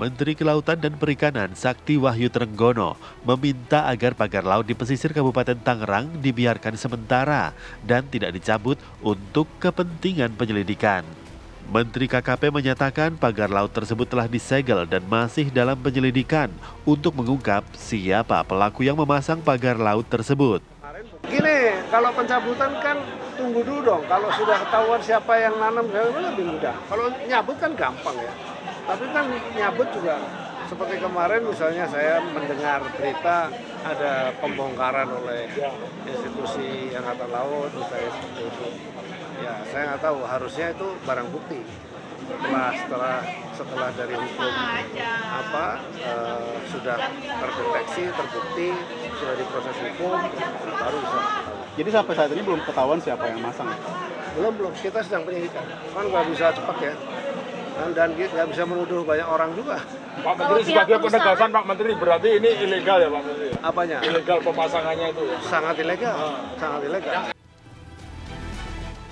Menteri Kelautan dan Perikanan Sakti Wahyu Trenggono meminta agar pagar laut di pesisir Kabupaten Tangerang dibiarkan sementara dan tidak dicabut untuk kepentingan penyelidikan. Menteri KKP menyatakan pagar laut tersebut telah disegel dan masih dalam penyelidikan untuk mengungkap siapa pelaku yang memasang pagar laut tersebut. Gini, kalau pencabutan kan tunggu dulu dong. Kalau sudah ketahuan siapa yang nanam, lebih mudah. Kalau nyabut kan gampang ya. Tapi kan nyabut juga, seperti kemarin misalnya saya mendengar berita ada pembongkaran oleh institusi Angkatan Laut, misalnya seperti itu. Ya, saya nggak tahu, harusnya itu barang bukti. Setelah dari hukum sudah terdeteksi, terbukti, sudah diproses hukum, baru bisa. Jadi sampai saat ini belum ketahuan siapa yang masang? Belum. Kita sedang penyidikan. Kan nggak bisa cepat ya. Dan nggak bisa menuduh banyak orang juga. Pak Menteri, sebagai penegasan Pak Menteri, berarti ini ilegal ya Pak Menteri? Apanya? Ilegal pemasangannya itu ya? Sangat ilegal, sangat ilegal.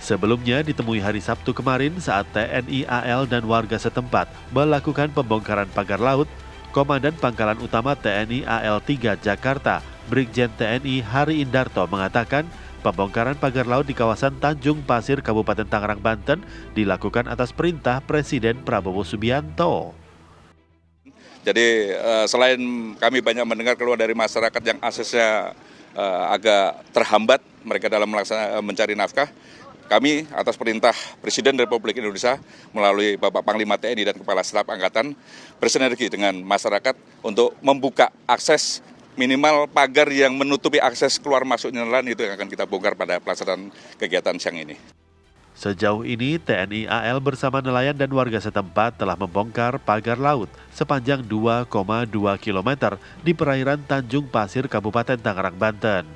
Sebelumnya ditemui hari Sabtu kemarin saat TNI AL dan warga setempat melakukan pembongkaran pagar laut, Komandan Pangkalan Utama TNI AL 3 Jakarta, Brigjen TNI Hari Indarto mengatakan pembongkaran pagar laut di kawasan Tanjung Pasir, Kabupaten Tangerang, Banten dilakukan atas perintah Presiden Prabowo Subianto. Jadi selain kami banyak mendengar keluar dari masyarakat yang aksesnya agak terhambat mereka dalam mencari nafkah, kami atas perintah Presiden Republik Indonesia melalui Bapak Panglima TNI dan Kepala Staf Angkatan bersinergi dengan masyarakat untuk membuka akses minimal pagar yang menutupi akses keluar masuk nelayan itu yang akan kita bongkar pada pelaksanaan kegiatan siang ini. Sejauh ini TNI AL bersama nelayan dan warga setempat telah membongkar pagar laut sepanjang 2,2 km di perairan Tanjung Pasir, Kabupaten Tangerang, Banten.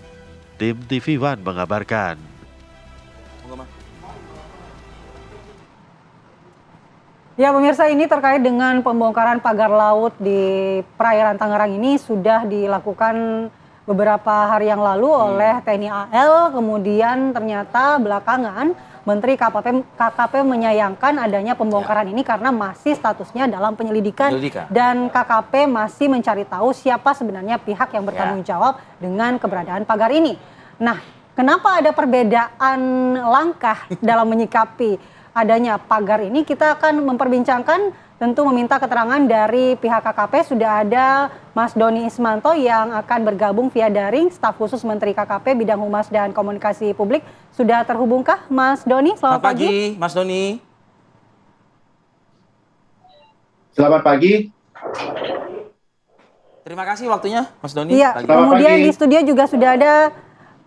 Tim TV One mengabarkan. Ya pemirsa, ini terkait dengan pembongkaran pagar laut di perairan Tangerang ini sudah dilakukan beberapa hari yang lalu oleh TNI AL, kemudian ternyata belakangan Menteri KKP menyayangkan adanya pembongkaran ini karena masih statusnya dalam penyelidikan. Dan KKP masih mencari tahu siapa sebenarnya pihak yang bertanggung jawab dengan keberadaan pagar ini. Nah, kenapa ada perbedaan langkah dalam menyikapi adanya pagar ini? Kita akan memperbincangkan, tentu meminta keterangan dari pihak KKP. Sudah ada Mas Doni Ismanto yang akan bergabung via daring, staf khusus Menteri KKP bidang Humas dan Komunikasi Publik. Sudah terhubungkah Mas Doni? Selamat pagi Mas Doni. Selamat pagi. Terima kasih waktunya Mas Doni. Iya, kemudian di studio juga sudah ada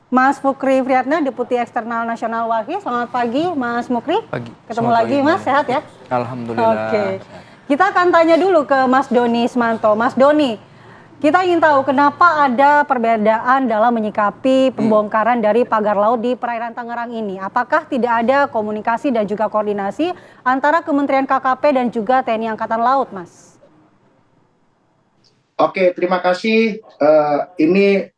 Mas Mukri Friatna, Deputi Eksternal Nasional WALHI. Selamat pagi, Mas Mukri. Pagi. Ketemu lagi, Mas. Sehat ya? Alhamdulillah. Oke. Kita akan tanya dulu ke Mas Doni Ismanto. Mas Doni, kita ingin tahu kenapa ada perbedaan dalam menyikapi pembongkaran dari pagar laut di perairan Tangerang ini. Apakah tidak ada komunikasi dan juga koordinasi antara Kementerian KKP dan juga TNI Angkatan Laut, Mas? Oke, terima kasih. Ini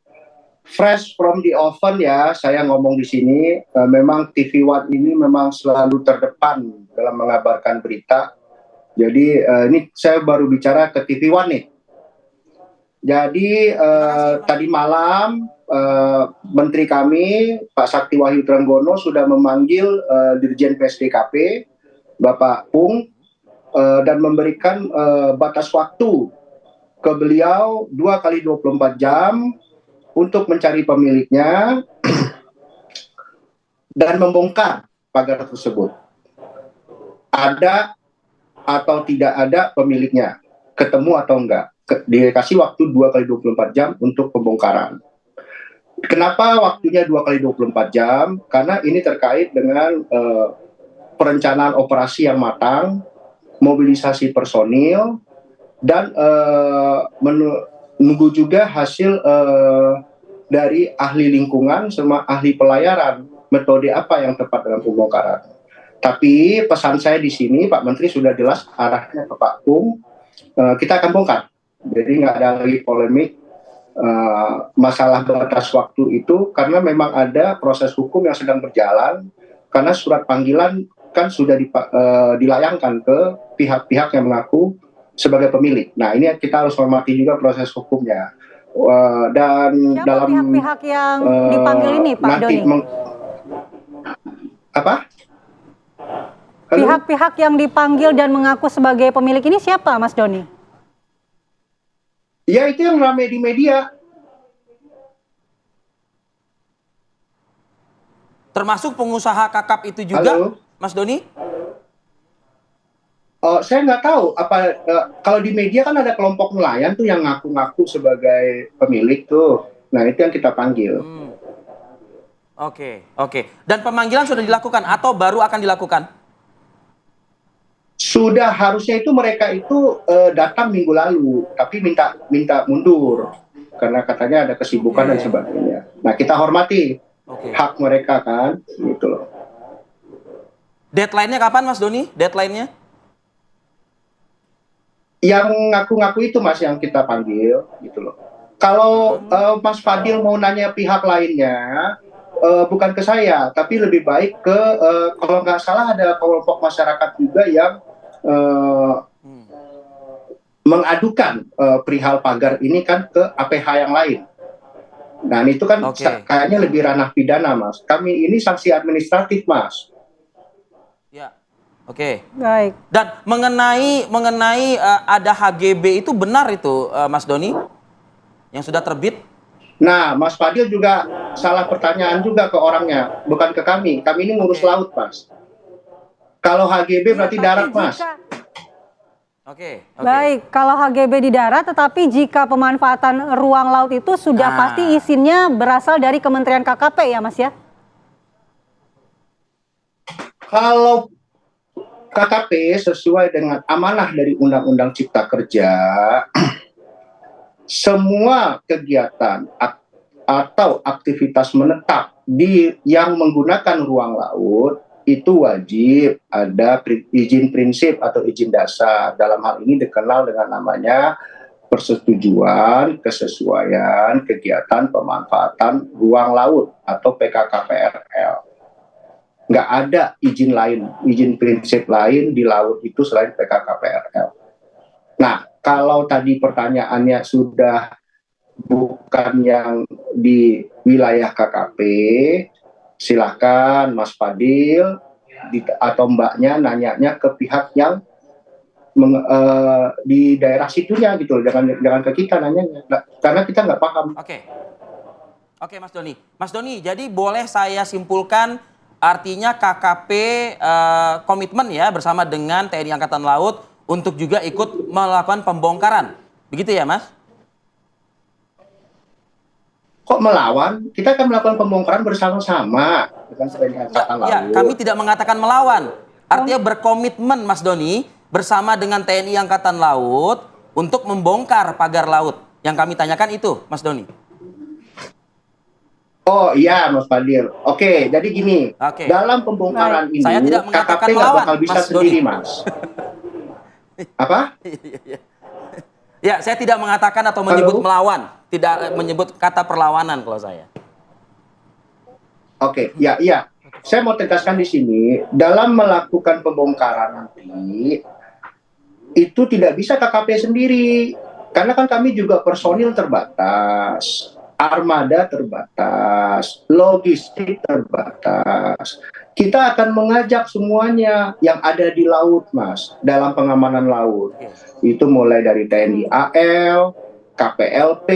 fresh from the oven ya, saya ngomong di sini. Memang TV One ini memang selalu terdepan dalam mengabarkan berita. Jadi ini saya baru bicara ke TV One nih. Jadi tadi malam Menteri kami Pak Sakti Wahyu Trenggono sudah memanggil Dirjen PSDKP Bapak Pung dan memberikan batas waktu ke beliau 2 kali 24 jam untuk mencari pemiliknya dan membongkar pagar tersebut. Ada atau tidak ada pemiliknya, ketemu atau enggak. Dikasih waktu 2 kali 24 jam untuk pembongkaran. Kenapa waktunya 2 kali 24 jam? Karena ini terkait dengan perencanaan operasi yang matang, mobilisasi personil, dan menunggu juga hasil dari ahli lingkungan sama ahli pelayaran, metode apa yang tepat dalam pembongkaran. Tapi pesan saya di sini, Pak Menteri sudah jelas arahnya ke Pak Pung, kita akan bongkar. Jadi nggak ada lagi polemik masalah batas waktu itu, karena memang ada proses hukum yang sedang berjalan, karena surat panggilan kan sudah dilayangkan ke pihak-pihak yang mengaku sebagai pemilik. Nah, ini kita harus hormati juga proses hukumnya. Dan Siapa dalam pihak-pihak yang dipanggil ini, Pak nanti Doni? Apa? Halo? Pihak-pihak yang dipanggil dan mengaku sebagai pemilik ini siapa, Mas Doni? Ya, itu yang ramai di media. Termasuk pengusaha kakap itu juga, Halo? Mas Doni? Saya nggak tahu apa kalau di media kan ada kelompok nelayan tuh yang ngaku-ngaku sebagai pemilik tuh. Nah, itu yang kita panggil. Oke. Dan pemanggilan sudah dilakukan atau baru akan dilakukan? Sudah, harusnya itu mereka itu datang minggu lalu, tapi minta mundur karena katanya ada kesibukan dan sebagainya. Nah, kita hormati hak mereka kan, gitu loh. Deadline-nya kapan, Mas Doni? Deadline-nya? Yang ngaku-ngaku itu Mas yang kita panggil, gitu loh. Kalau Mas Fadil mau nanya pihak lainnya, bukan ke saya, tapi lebih baik ke kalau nggak salah ada kelompok masyarakat juga yang mengadukan perihal pagar ini kan ke APH yang lain. Nah, itu kan kayaknya lebih ranah pidana, Mas. Kami ini sanksi administratif, Mas. Ya. Oke. Baik. Dan mengenai ada HGB itu benar itu, Mas Doni, yang sudah terbit? Nah, Mas Fadil juga salah pertanyaan juga ke orangnya, bukan ke kami. Kami ini ngurus laut, Mas. Kalau HGB berarti darat, Mas. Baik, kalau HGB di darat, tetapi jika pemanfaatan ruang laut itu sudah pasti izinnya berasal dari Kementerian KKP ya, Mas ya? Kalau KKP sesuai dengan amanah dari Undang-Undang Cipta Kerja, semua kegiatan atau aktivitas menetap yang menggunakan ruang laut itu wajib ada izin prinsip atau izin dasar. Dalam hal ini dikenal dengan namanya persetujuan kesesuaian kegiatan pemanfaatan ruang laut atau PKKPRL. Nggak ada izin lain, izin prinsip lain di laut itu selain PKKPRL. Nah, kalau tadi pertanyaannya sudah bukan yang di wilayah KKP, silahkan Mas Fadil atau Mbaknya nanyanya ke pihak yang di daerah situnya gitu, jangan ke kita nanyanya, karena kita nggak paham. Oke, Mas Doni. Mas Doni, jadi boleh saya simpulkan artinya KKP komitmen ya bersama dengan TNI Angkatan Laut untuk juga ikut melakukan pembongkaran, begitu ya, Mas? Kok melawan? Kita akan melakukan pembongkaran bersama-sama dengan TNI Angkatan Laut. Ya, kami tidak mengatakan melawan. Artinya berkomitmen, Mas Doni, bersama dengan TNI Angkatan Laut untuk membongkar pagar laut. Yang kami tanyakan itu, Mas Doni. Oh iya, Mas Fadil. Oke, jadi gini. Dalam pembongkaran ini, saya tidak mengatakan KKP melawan, bakal bisa Mas sendiri, Doni. Mas. Apa? Ya, saya tidak mengatakan atau menyebut melawan. Tidak menyebut kata perlawanan kalau saya. Oke, iya. Saya mau tegaskan di sini, dalam melakukan pembongkaran nanti, itu tidak bisa KKP sendiri. Karena kan kami juga personil terbatas, armada terbatas, logistik terbatas. Kita akan mengajak semuanya yang ada di laut, Mas, dalam pengamanan laut. Itu mulai dari TNI AL, KPLP,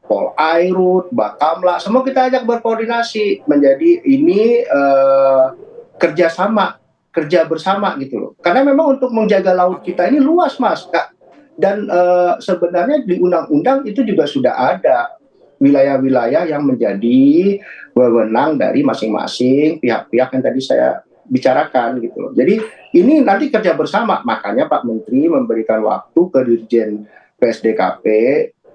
Polairut, Bakamla, semua kita ajak berkoordinasi menjadi ini kerja bersama gitu loh. Karena memang untuk menjaga laut kita ini luas, Mas. Dan sebenarnya di undang-undang itu juga sudah ada wilayah-wilayah yang menjadi wewenang dari masing-masing pihak-pihak yang tadi saya bicarakan gitu loh. Jadi ini nanti kerja bersama, makanya Pak Menteri memberikan waktu ke Dirjen PSDKP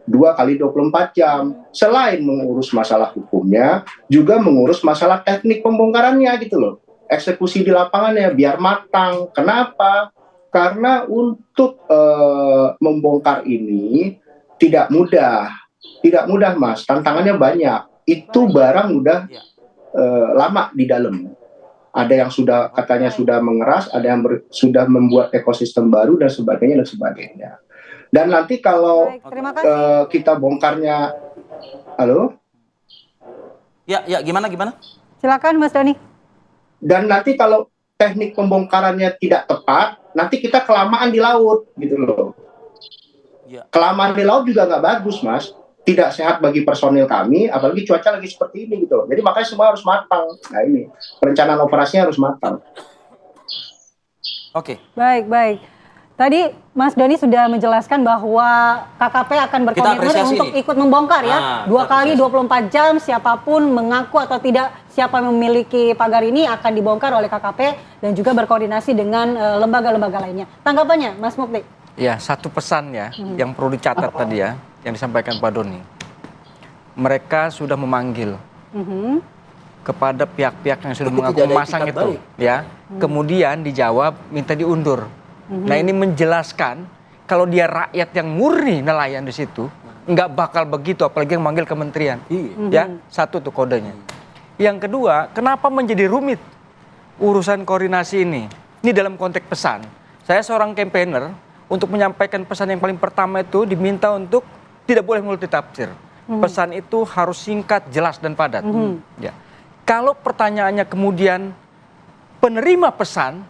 2x24 jam. Selain mengurus masalah hukumnya, juga mengurus masalah teknik pembongkarannya gitu loh. Eksekusi di lapangannya biar matang. Kenapa? Karena untuk membongkar ini tidak mudah. Tidak mudah, Mas. Tantangannya banyak. Itu barang udah lama di dalam. Ada yang sudah katanya sudah mengeras, ada yang sudah membuat ekosistem baru dan sebagainya dan sebagainya. Dan nanti kalau Baik, terima kasih. kita bongkarnya, halo? Ya, gimana? Silakan Mas Doni. Dan nanti kalau teknik pembongkarannya tidak tepat, nanti kita kelamaan di laut, gitu loh. Ya. Kelamaan di laut juga nggak bagus, Mas. Tidak sehat bagi personil kami, apalagi cuaca lagi seperti ini, gitu loh. Jadi makanya semua harus matang. Nah ini, perencanaan operasinya harus matang. Oke. Baik. Tadi Mas Doni sudah menjelaskan bahwa KKP akan berkomitmen apresiasi untuk nih. ikut membongkar ya. Kita 2 kali apresiasi. 24 jam, siapapun mengaku atau tidak siapa yang memiliki pagar ini akan dibongkar oleh KKP dan juga berkoordinasi dengan lembaga-lembaga lainnya. Tanggapannya Mas Mukti? Ya, satu pesan ya yang perlu dicatat tadi ya, yang disampaikan Pak Doni. Mereka sudah memanggil kepada pihak-pihak yang sudah Tapi mengaku tidak ada memasang itikat itu, baik. ya. Kemudian dijawab minta diundur. Nah ini menjelaskan kalau dia rakyat yang murni nelayan di situ, nggak bakal begitu, apalagi yang manggil kementerian. Ya, satu tuh kodenya. Yang kedua, kenapa menjadi rumit urusan koordinasi ini? Ini dalam konteks pesan. Saya seorang campaigner, untuk menyampaikan pesan yang paling pertama itu diminta untuk tidak boleh multitafsir. Pesan itu harus singkat, jelas, dan padat. Ya. Kalau pertanyaannya kemudian penerima pesan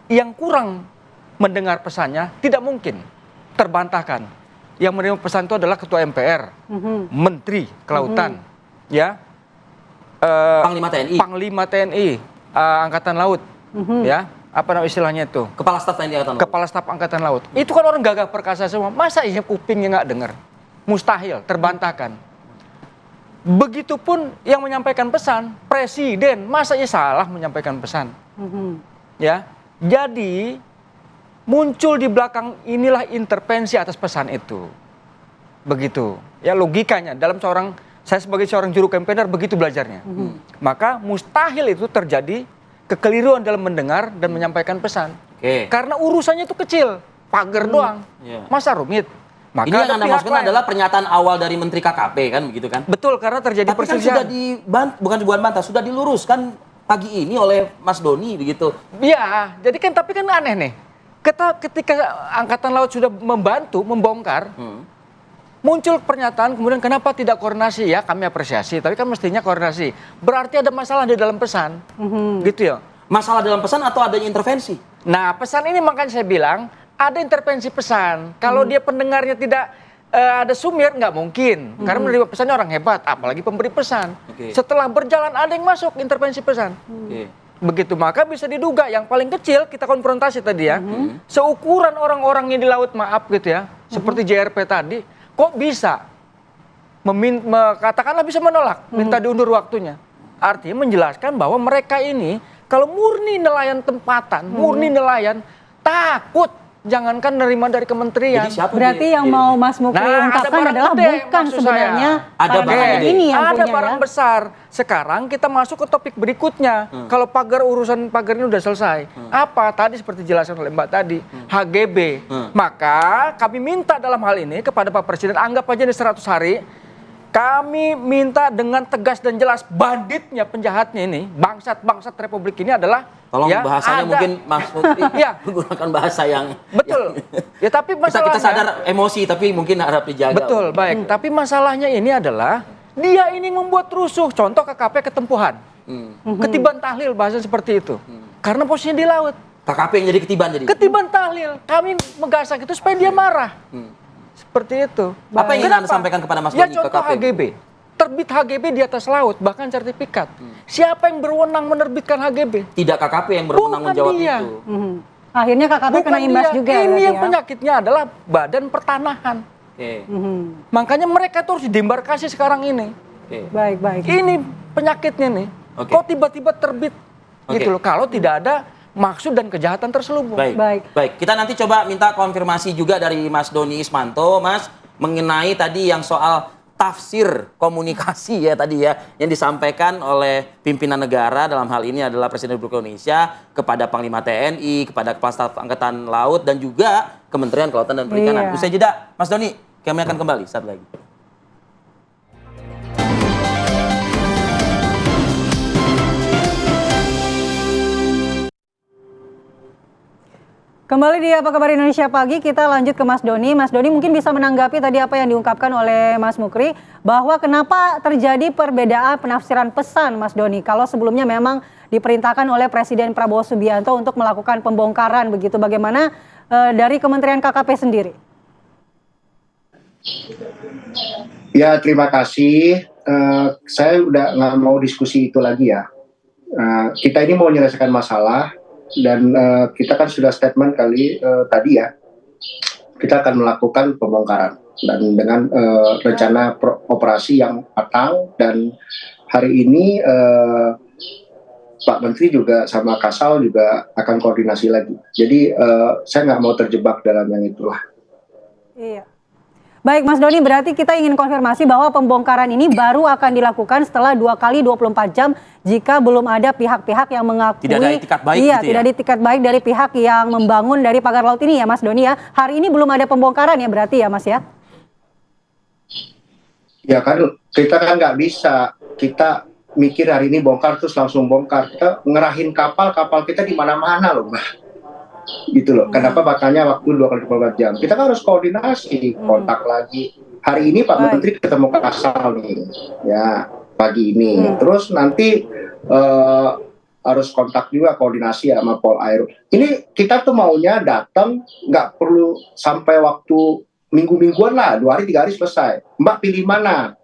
yang kurang mendengar pesannya, tidak mungkin terbantahkan. Yang menerima pesan itu adalah Ketua MPR, Menteri Kelautan, ya, Panglima TNI, Angkatan Laut, ya, apa nama istilahnya itu? Kepala Staf TNI Angkatan Laut. Kepala Staf Angkatan Laut. Itu kan orang gagah perkasa semua. Masa iya kupingnya nggak dengar? Mustahil, terbantahkan. Begitupun yang menyampaikan pesan, Presiden, masa ia salah menyampaikan pesan? Ya, jadi muncul di belakang inilah intervensi atas pesan itu. Begitu. Ya logikanya dalam saya sebagai seorang juru campaigner begitu belajarnya. Maka mustahil itu terjadi kekeliruan dalam mendengar dan menyampaikan pesan. Karena urusannya itu kecil, pagar doang. Masa rumit? Maka ini yang Anda maksudkan adalah pernyataan awal dari Menteri KKP kan begitu kan? Betul, karena terjadi Tapi kan perselisihan. sudah dibantah, sudah diluruskan pagi ini oleh Mas Doni begitu. Iya, jadi kan tapi kan aneh nih. Ketika Angkatan Laut sudah membantu membongkar, muncul pernyataan kemudian kenapa tidak koordinasi? Ya kami apresiasi, tapi kan mestinya koordinasi. Berarti ada masalah di dalam pesan, gitu ya. Masalah dalam pesan atau adanya intervensi? Nah pesan ini makanya saya bilang ada intervensi pesan. Kalau dia pendengarnya tidak ada sumir, nggak mungkin. Karena menerima pesannya orang hebat, apalagi pemberi pesan. Setelah berjalan ada yang masuk intervensi pesan. Begitu, maka bisa diduga yang paling kecil kita konfrontasi tadi ya. Seukuran orang-orangnya di laut, maaf gitu ya. Seperti JRP tadi, kok bisa katakanlah bisa menolak, minta diundur waktunya. Artinya menjelaskan bahwa mereka ini kalau murni nelayan tempatan, murni nelayan takut. Jangankan nerima dari kementerian. Berarti yang mau Mas Mukti ungkapkan adalah bukan sebenarnya ada pagar ini yang ada punya barang ya. besar. Sekarang kita masuk ke topik berikutnya. Kalau urusan pagar ini udah selesai. Apa tadi seperti dijelaskan oleh Mbak tadi, HGB. Maka kami minta dalam hal ini kepada Pak Presiden, anggap aja ini 100 hari. Kami minta dengan tegas dan jelas banditnya, penjahatnya ini, bangsat Republik ini adalah tolong ya, bahasanya mungkin Mas Mukti menggunakan bahasa yang betul. Ya tapi masalahnya kita sadar emosi tapi mungkin harap dijaga. Betul, baik. Tapi masalahnya ini adalah dia ini membuat rusuh. Contoh KKP ketempuhan. Ketiban tahlil bahasa seperti itu. Karena posisinya di laut. KKP yang jadi ketiban jadi. Ketiban tahlil. Kami menggasak itu supaya dia marah. Seperti itu. Apa yang ingin Anda sampaikan kepada Mas Doni? Ya contoh HGB. Terbit HGB di atas laut, bahkan sertifikat. Siapa yang berwenang menerbitkan HGB? Tidak KKP yang berwenang menjawab dia. itu. Akhirnya KKP kena imbas juga. Ini yang ya. penyakitnya adalah Badan Pertanahan. Makanya mereka tuh harus diembarkasi sekarang ini. Baik. Ini penyakitnya nih. Kok tiba-tiba terbit gitu loh. Kalau tidak ada maksud dan kejahatan terselubung. Baik. Kita nanti coba minta konfirmasi juga dari Mas Doni Ismanto, Mas, mengenai tadi yang soal tafsir komunikasi ya tadi ya yang disampaikan oleh pimpinan negara, dalam hal ini adalah Presiden Republik Indonesia, kepada Panglima TNI, kepada Kepala Staf Angkatan Laut dan juga Kementerian Kelautan dan Perikanan. Usai jeda, Mas Doni, kami akan kembali saat lagi. Kembali di Apa Kabar Indonesia Pagi, kita lanjut ke Mas Doni. Mas Doni mungkin bisa menanggapi tadi apa yang diungkapkan oleh Mas Mukri, bahwa kenapa terjadi perbedaan penafsiran pesan, Mas Doni, kalau sebelumnya memang diperintahkan oleh Presiden Prabowo Subianto untuk melakukan pembongkaran begitu, bagaimana dari Kementerian KKP sendiri? Ya, terima kasih. Saya udah nggak mau diskusi itu lagi ya. Kita ini mau menyelesaikan masalah, dan kita kan sudah statement tadi ya, kita akan melakukan pembongkaran dan dengan rencana operasi yang matang, dan hari ini Pak Menteri juga sama Kasal juga akan koordinasi lagi. Jadi saya nggak mau terjebak dalam yang itulah. Iya. Baik Mas Doni, berarti kita ingin konfirmasi bahwa pembongkaran ini baru akan dilakukan setelah 2 kali 24 jam jika belum ada pihak-pihak yang mengakui tidak ada itikat baik, iya, gitu tidak ada itikat baik dari pihak yang membangun dari pagar laut ini ya Mas Doni ya. Hari ini belum ada pembongkaran ya berarti ya Mas ya? Ya kan kita kan nggak bisa kita mikir hari ini bongkar terus langsung bongkar. Kita ngerahin kapal kita di mana-mana loh Mbak. Gitu loh. Kenapa makanya waktu 2 kali 24 jam? Kita kan harus koordinasi, kontak lagi. Hari ini Pak Menteri ketemu Kasal nih, ya pagi ini. Terus nanti harus kontak juga koordinasi sama Polair. Ini kita tuh maunya datang, nggak perlu sampai waktu minggu-mingguan lah, 2 hari 3 hari selesai. Mbak pilih mana?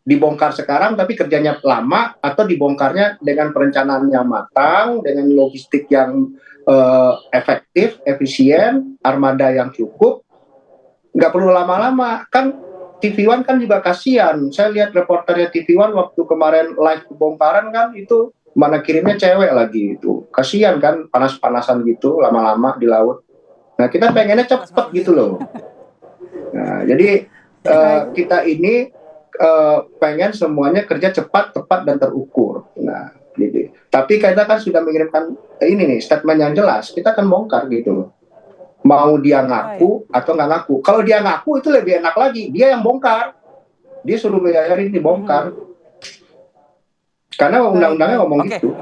Dibongkar sekarang tapi kerjanya lama, atau dibongkarnya dengan perencanaan yang matang, dengan logistik yang efektif, efisien, armada yang cukup, nggak perlu lama-lama. Kan TV One kan juga kasihan. Saya lihat reporternya TV One waktu kemarin live pembongkaran kan, itu mana kirimnya cewek lagi, itu kasihan kan, panas-panasan gitu lama-lama di laut. Nah kita pengennya cepet gitu loh. Nah jadi kita ini pengen semuanya kerja cepat, tepat, dan terukur. Nah, gitu. Tapi kita kan sudah mengirimkan ini nih statement yang jelas. Kita akan bongkar gitu loh. Mau dia ngaku atau nggak ngaku. Kalau dia ngaku itu lebih enak lagi. Dia yang bongkar. Dia suruh bayarin dibongkar. Karena undang-undangnya ngomong gitu.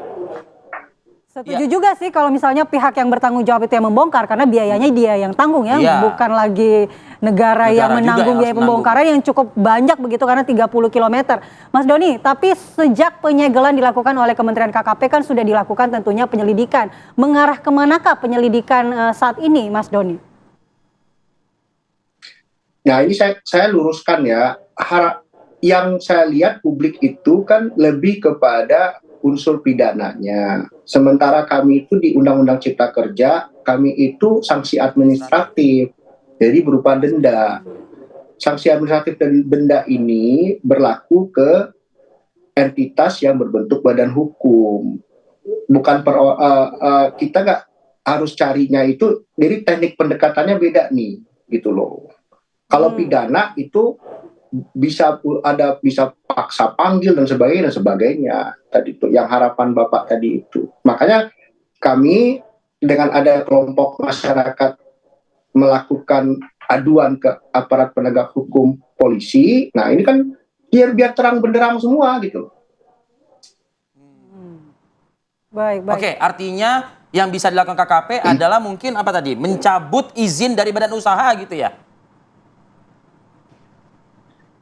Setuju juga sih kalau misalnya pihak yang bertanggung jawab itu yang membongkar, karena biayanya dia yang tanggung ya, bukan lagi negara yang menanggung biaya pembongkaran yang cukup banyak begitu karena 30 km. Mas Doni, tapi sejak penyegelan dilakukan oleh Kementerian KKP kan sudah dilakukan tentunya penyelidikan. Mengarah kemanakah penyelidikan saat ini Mas Doni? Nah ini saya luruskan ya, yang saya lihat publik itu kan lebih kepada unsur pidananya. Sementara kami itu di Undang-Undang Cipta Kerja, kami itu sanksi administratif, jadi berupa denda. Sanksi administratif dan denda ini berlaku ke entitas yang berbentuk badan hukum. Bukan kita nggak harus carinya itu, jadi teknik pendekatannya beda nih, gitu loh. Kalau pidana itu bisa paksa panggil dan sebagainya tadi itu yang harapan Bapak tadi itu. Makanya kami dengan ada kelompok masyarakat melakukan aduan ke aparat penegak hukum polisi. Nah ini kan biar terang benderang semua gitu. Baik. Oke, artinya yang bisa dilakukan KKP adalah mungkin apa tadi? Mencabut izin dari badan usaha gitu ya?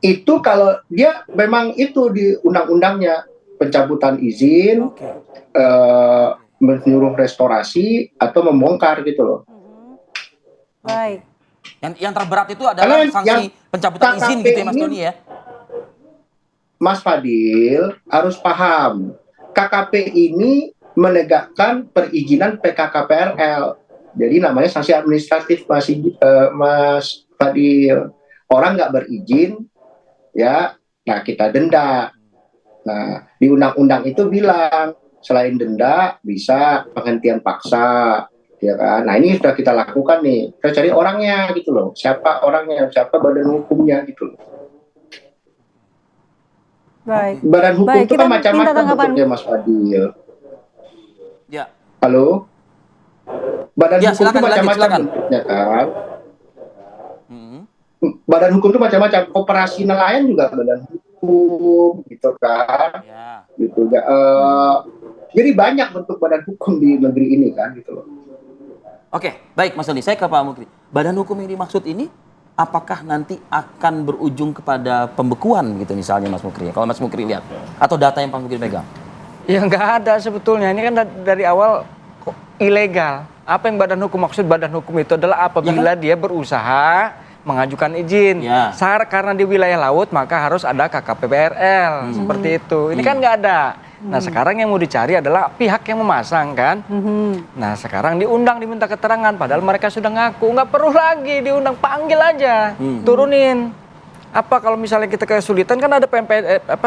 Itu kalau dia memang itu di undang-undangnya, pencabutan izin, menyuruh restorasi atau membongkar gitu loh. Baik. Yang terberat itu adalah sanksi pencabutan izin gitu ya Mas Doni ya? Mas Fadil harus paham, KKP ini menegakkan perizinan PKKPRL. Jadi namanya sanksi administratif Mas Fadil. Orang nggak berizin, ya, nah kita denda. Nah di undang-undang itu bilang selain denda bisa penghentian paksa, ya kan. Nah ini sudah kita lakukan nih, kita cari orangnya gitu loh, siapa orangnya, siapa badan hukumnya gitu loh. Baik. Badan hukum itu kan macam-macam bentuknya Mas Fadil. Ya. Halo. Badan hukum itu macam-macam bentuknya kan. Badan hukum itu macam-macam, koperasi nelayan juga badan hukum gitu kan, gitu. Jadi banyak bentuk badan hukum di negeri ini kan gitu loh. Oke, baik Mas Doni, saya ke Pak Mukri. Badan hukum yang dimaksud ini apakah nanti akan berujung kepada pembekuan gitu misalnya Mas Mukri? Kalau Mas Mukri lihat atau data yang Pak Mukri pegang? Ya nggak ada sebetulnya. Ini kan dari awal ilegal. Apa yang badan hukum maksud? Badan hukum itu adalah apabila dia berusaha mengajukan izin. Karena di wilayah laut maka harus ada KKP BRL. Seperti itu. Ini kan nggak ada. Nah sekarang yang mau dicari adalah pihak yang memasang kan. Nah sekarang diundang diminta keterangan padahal mereka sudah ngaku. Nggak perlu lagi diundang, panggil aja, turunin. Apa kalau misalnya kita kesulitan kan ada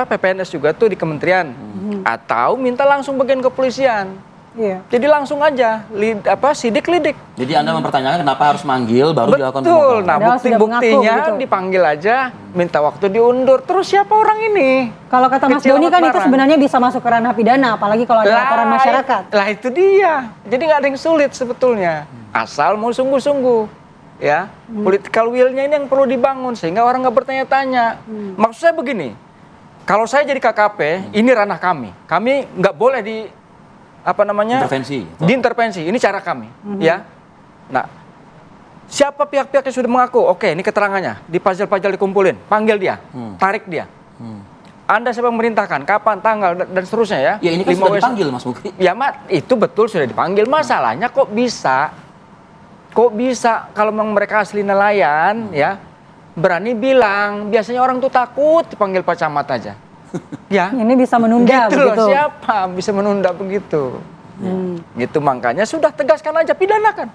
PPNS juga tuh di kementerian. Atau minta langsung bagian kepolisian. Jadi langsung aja sidik lidik. Jadi Anda mempertanyakan kenapa harus manggil baru dilakukan Betul. Nah bukti-buktinya gitu. dipanggil aja, minta waktu diundur. Terus siapa orang ini? Kalau kata Mas Doni kan itu sebenarnya bisa masuk ke ranah pidana, apalagi kalau ada laporan masyarakat. Lah itu dia. Jadi nggak ada yang sulit sebetulnya. Asal mau sungguh-sungguh. Ya, political will-nya ini yang perlu dibangun sehingga orang nggak bertanya-tanya. Maksud saya begini, kalau saya jadi KKP, ini ranah kami. Kami nggak boleh diintervensi. Ini cara kami, ya. Nah, siapa pihak-pihak yang sudah mengaku? Oke, ini keterangannya. Di pajal-pajal dikumpulin, panggil dia, tarik dia. Anda siapa yang memerintahkan? Kapan, tanggal, dan seterusnya ya. Ya ini kan sudah dipanggil Mas Mukri. Ya itu betul sudah dipanggil. Masalahnya kok bisa kalau memang mereka asli nelayan, ya berani bilang. Biasanya orang tuh takut dipanggil Pak Camat aja. Ya, ini bisa menunda gitu begitu. Loh, siapa bisa menunda begitu? Gitu makanya sudah tegaskan aja, pidanakan.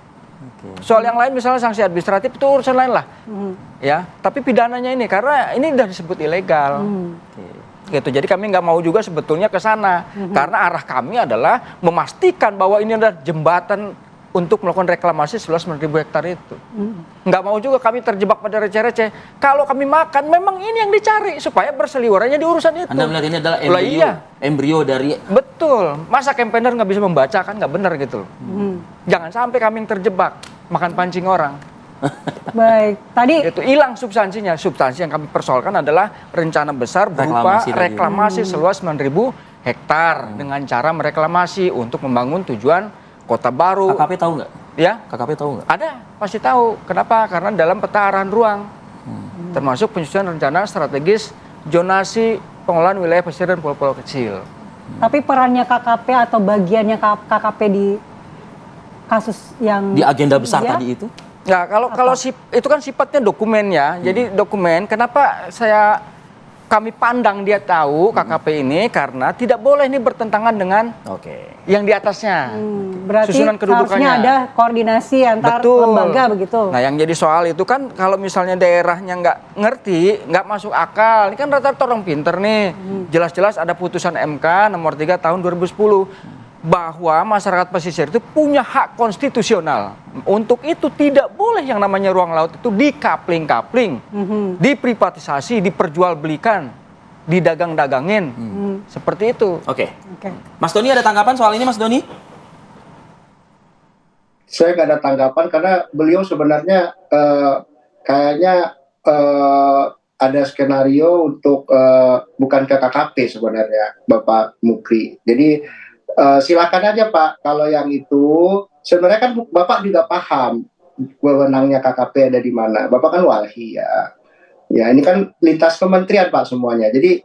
Soal yang lain misalnya sanksi administratif itu urusan lain lah. Ya, tapi pidananya ini karena ini sudah disebut ilegal. Gitu. Jadi kami nggak mau juga sebetulnya ke sana karena arah kami adalah memastikan bahwa ini adalah jembatan untuk melakukan reklamasi seluas 9.000 hektar itu. Nggak mau juga kami terjebak pada receh-receh. Kalau kami makan, memang ini yang dicari supaya berseliwerannya di urusan itu. Anda melihat ini adalah embrio dari... Betul. Masa campaigner nggak bisa membaca kan nggak benar gitu. Jangan sampai kami yang terjebak makan pancing orang. Baik, tadi... Itu hilang substansinya. Substansi yang kami persoalkan adalah rencana besar berupa reklamasi seluas 9.000 hektar dengan cara mereklamasi untuk membangun tujuan kota baru. KKP tahu nggak? Ya, KKP tahu nggak? Ada, pasti tahu. Kenapa? Karena dalam peta arahan ruang, termasuk penyusunan rencana strategis zonasi pengelolaan wilayah pesisir dan pulau-pulau kecil. Tapi perannya KKP atau bagiannya KKP di kasus yang di agenda besar tadi itu? Ya, kalau itu kan sifatnya dokumen ya. Jadi dokumen. Kenapa kami pandang dia tahu KKP ini karena tidak boleh ini bertentangan dengan yang di atasnya. Berarti susunan kedudukannya. Harusnya ada koordinasi antar lembaga begitu. Nah yang jadi soal itu kan kalau misalnya daerahnya nggak ngerti, nggak masuk akal. Ini kan rata-rata orang pinter nih. Jelas-jelas ada putusan MK nomor 3 tahun 2010. Bahwa masyarakat pesisir itu punya hak konstitusional. Untuk itu tidak boleh yang namanya ruang laut itu dikapling-kapling, diprivatisasi, diperjualbelikan, didagang-dagangin. Seperti itu. Oke. Mas Doni ada tanggapan soal ini Mas Doni? Saya nggak ada tanggapan karena beliau sebenarnya kayaknya ada skenario untuk bukan ke KKP sebenarnya Bapak Mukri. Jadi silakan aja Pak, kalau yang itu sebenarnya kan Bapak juga paham wewenangnya KKP ada di mana. Bapak kan walhi ya. Ya ini kan lintas kementerian Pak semuanya. Jadi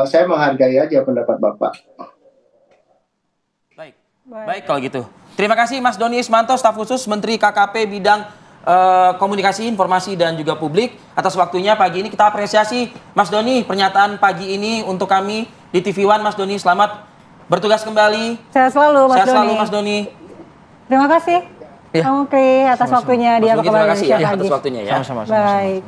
saya menghargai aja pendapat Bapak. Baik kalau gitu. Terima kasih Mas Doni Ismanto, staf khusus Menteri KKP bidang komunikasi, informasi dan juga publik atas waktunya pagi ini. Kita apresiasi Mas Doni pernyataan pagi ini untuk kami di TV One. Mas Doni selamat bertugas kembali. Sehat selalu Mas Doni. Sehat selalu Mas Doni. Terima kasih Pak Mukri atas waktunya di Apa Kabar Indonesia pagi. Atas waktunya ya. Sama-sama. Baik.